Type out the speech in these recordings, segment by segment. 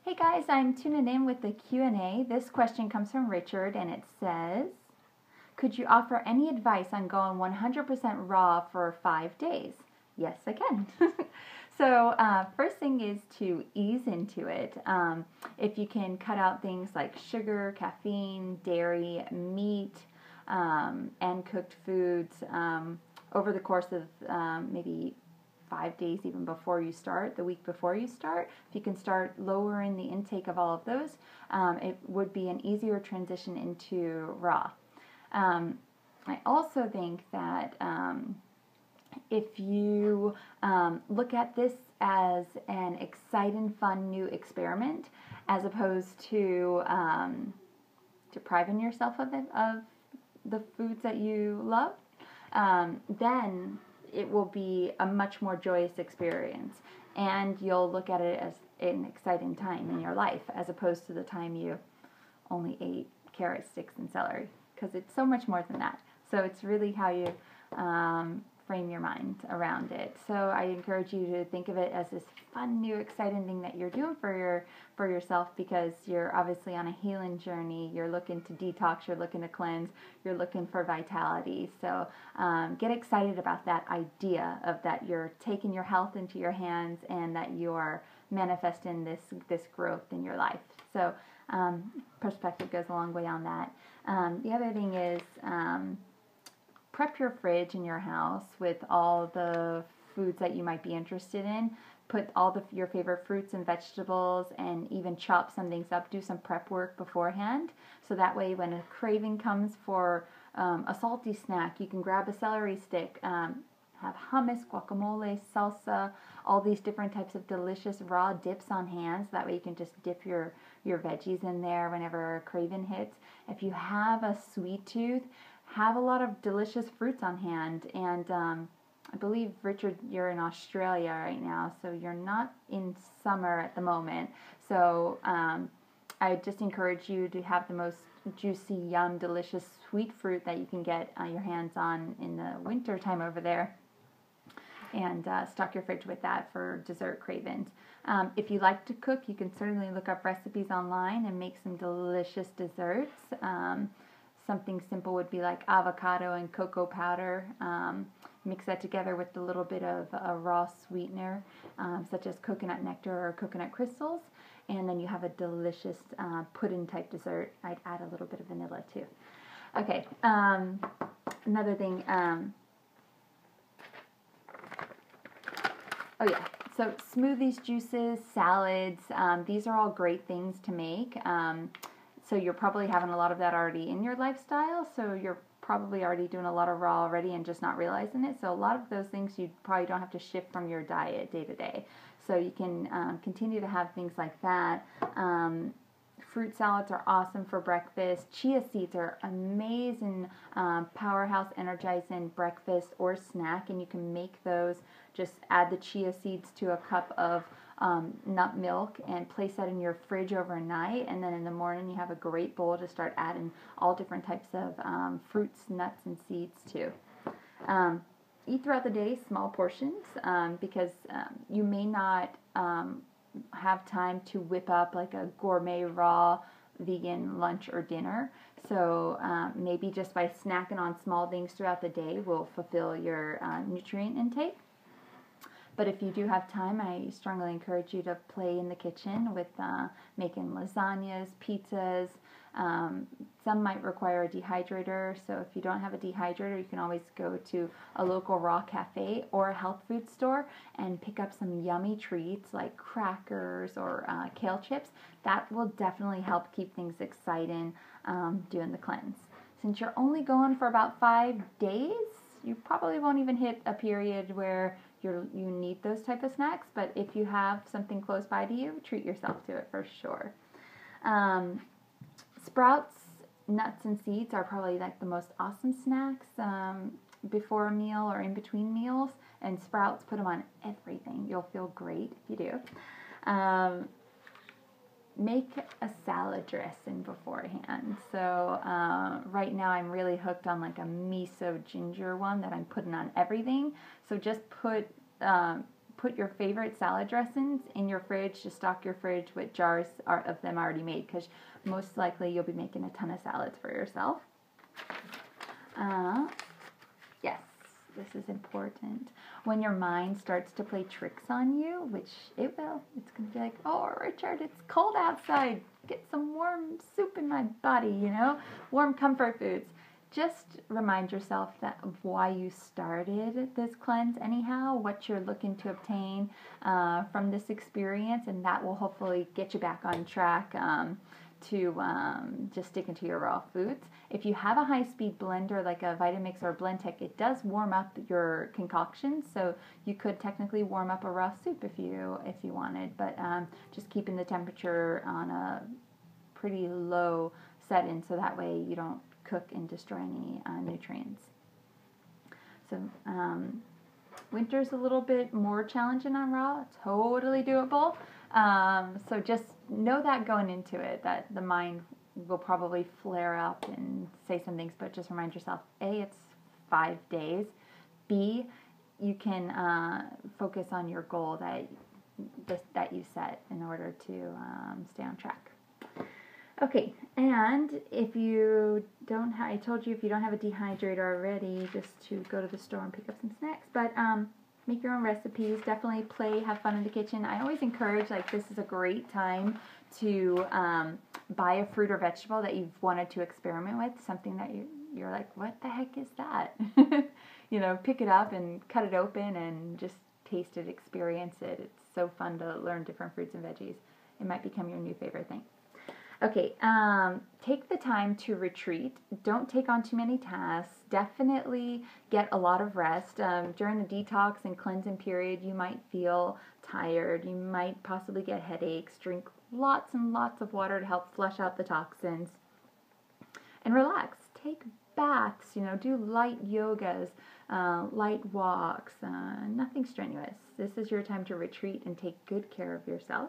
Hey guys, I'm tuning in with the Q&A. This question comes from Richard and it says, could you offer any advice on going 100% raw for 5 days? Yes, I can. First thing is to ease into it. If you can cut out things like sugar, caffeine, dairy, meat, and cooked foods over the course of maybe 5 days even before you start, the week before you start, if you can start lowering the intake of all of those, it would be an easier transition into raw. I also think that if you look at this as an exciting, fun new experiment, as opposed to depriving yourself of the foods that you love, then it will be a much more joyous experience, and you'll look at it as an exciting time in your life, as opposed to the time you only ate carrot sticks and celery, because it's so much more than that. So it's really how you frame your mind around it. So I encourage you to think of it as this fun, new, exciting thing that you're doing for yourself, because you're obviously on a healing journey. You're looking to detox, you're looking to cleanse, you're looking for vitality. So get excited about that idea of that you're taking your health into your hands and that you're manifesting this growth in your life. So perspective goes a long way on that. The other thing is prep your fridge in your house with all the foods that you might be interested in. Put all your favorite fruits and vegetables, and even chop some things up. Do some prep work beforehand, so that way when a craving comes for a salty snack, you can grab a celery stick, have hummus, guacamole, salsa, all these different types of delicious raw dips on hand. So that way you can just dip your veggies in there whenever a craving hits. If you have a sweet tooth, have a lot of delicious fruits on hand. And I believe, Richard, you're in Australia right now, so you're not in summer at the moment. So I just encourage you to have the most juicy, yum, delicious sweet fruit that you can get your hands on in the winter time over there, and stock your fridge with that for dessert cravings. If you like to cook, you can certainly look up recipes online and make some delicious desserts. Something simple would be like avocado and cocoa powder. Mix that together with a little bit of a raw sweetener, such as coconut nectar or coconut crystals, and then you have a delicious pudding type dessert. I'd add a little bit of vanilla too. Okay, another thing. Oh yeah, so smoothies, juices, salads, these are all great things to make. So you're probably having a lot of that already in your lifestyle, so you're probably already doing a lot of raw already and just not realizing it. So a lot of those things you probably don't have to shift from your diet day to day. So you can continue to have things like that. Fruit salads are awesome for breakfast. Chia seeds are amazing, powerhouse, energizing breakfast or snack, and you can make those. Just add the chia seeds to a cup of nut milk and place that in your fridge overnight, and then in the morning you have a great bowl to start adding all different types of fruits, nuts, and seeds to. Eat throughout the day, small portions, because you may not have time to whip up like a gourmet raw vegan lunch or dinner. So maybe just by snacking on small things throughout the day will fulfill your nutrient intake. But if you do have time, I strongly encourage you to play in the kitchen with making lasagnas, pizzas. Some might require a dehydrator, so if you don't have a dehydrator, you can always go to a local raw cafe or a health food store and pick up some yummy treats like crackers or kale chips. That will definitely help keep things exciting doing the cleanse. Since you're only going for about 5 days, you probably won't even hit a period where you need those type of snacks, but if you have something close by to you, treat yourself to it for sure. Sprouts, nuts, and seeds are probably like the most awesome snacks before a meal or in between meals, and sprouts, put them on everything. You'll feel great if you do. Make a salad dressing beforehand. So right now I'm really hooked on like a miso ginger one that I'm putting on everything. So just put put your favorite salad dressings in your fridge. Just stock your fridge with jars of them already made, because most likely you'll be making a ton of salads for yourself. Yes, this is important. When your mind starts to play tricks on you, which it will, it's going to be like, oh, Richard, it's cold outside. Get some warm soup in my body, you know, warm comfort foods. Just remind yourself of why you started this cleanse anyhow, what you're looking to obtain from this experience, and that will hopefully get you back on track to just sticking to your raw foods. If you have a high-speed blender like a Vitamix or Blendtec, it does warm up your concoctions, so you could technically warm up a raw soup if you wanted, but just keeping the temperature on a pretty low setting so that way you don't cook and destroy any nutrients. So winter's a little bit more challenging on raw, totally doable. So just know that going into it, that the mind will probably flare up and say some things, but just remind yourself, A, it's 5 days. B, you can focus on your goal that you set in order to stay on track. Okay, and if you don't have, I told you if you don't have a dehydrator already, just to go to the store and pick up some snacks, but make your own recipes, definitely play, have fun in the kitchen. I always encourage, like, this is a great time to buy a fruit or vegetable that you've wanted to experiment with, something that you're like, what the heck is that? You know, pick it up and cut it open and just taste it, experience it. It's so fun to learn different fruits and veggies. It might become your new favorite thing. Okay, take the time to retreat. Don't take on too many tasks. Definitely get a lot of rest. During the detox and cleansing period, you might feel tired. You might possibly get headaches. Drink lots and lots of water to help flush out the toxins. And relax. Take baths, you know, do light yogas, light walks, nothing strenuous. This is your time to retreat and take good care of yourself.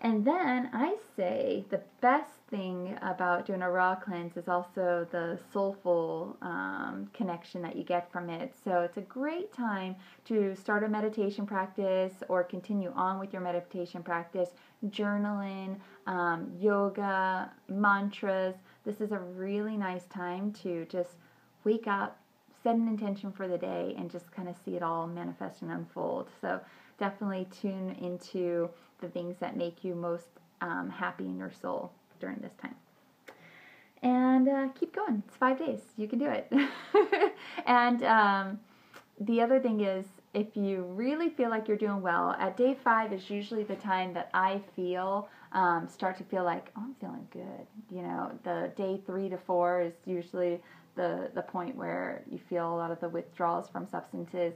And then I say the best thing about doing a raw cleanse is also the soulful connection that you get from it. So it's a great time to start a meditation practice or continue on with your meditation practice, journaling, yoga, mantras. This is a really nice time to just wake up, set an intention for the day, and just kind of see it all manifest and unfold. So definitely tune into the things that make you most happy in your soul during this time. And keep going. It's 5 days. You can do it. And the other thing is, if you really feel like you're doing well, at day 5 is usually the time that I start to feel like, oh, I'm feeling good. You know, the day 3 to 4 is usually the point where you feel a lot of the withdrawals from substances.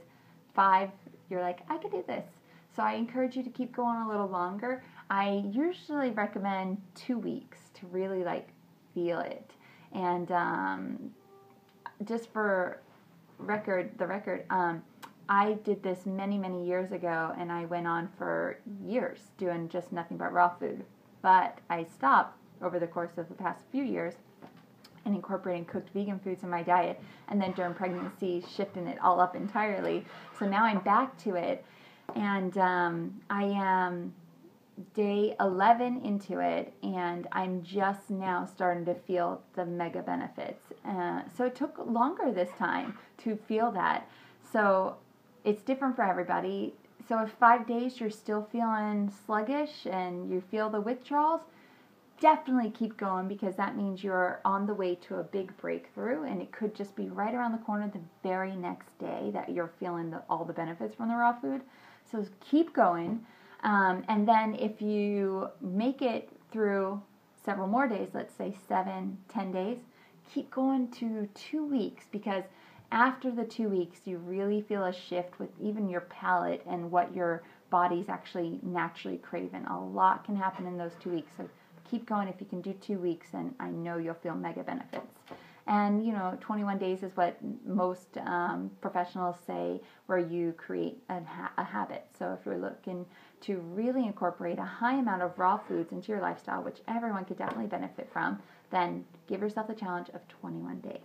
5, you're like, I can do this. So I encourage you to keep going a little longer. I usually recommend 2 weeks to really like feel it. And just for the record, I did this many, many years ago, and I went on for years doing just nothing but raw food. But I stopped over the course of the past few years and incorporating cooked vegan foods in my diet, and then during pregnancy shifting it all up entirely. So now I'm back to it, and I am day 11 into it, and I'm just now starting to feel the mega benefits. So it took longer this time to feel that. So it's different for everybody. So if 5 days you're still feeling sluggish and you feel the withdrawals, definitely keep going, because that means you're on the way to a big breakthrough, and it could just be right around the corner the very next day that you're feeling all the benefits from the raw food. So keep going, and then if you make it through several more days, let's say 7, 10 days, keep going to 2 weeks, because after the 2 weeks you really feel a shift with even your palate and what your body's actually naturally craving. A lot can happen in those 2 weeks, so keep going. If you can do 2 weeks, and I know you'll feel mega benefits. And, 21 days is what most professionals say, where you create a habit. So if you're looking to really incorporate a high amount of raw foods into your lifestyle, which everyone could definitely benefit from, then give yourself the challenge of 21 days.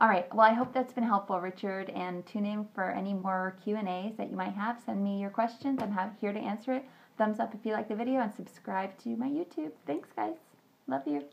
All right. Well, I hope that's been helpful, Richard. And tune in for any more Q&As that you might have. Send me your questions. I'm here to answer it. Thumbs up if you like the video and subscribe to my YouTube. Thanks, guys. Love you.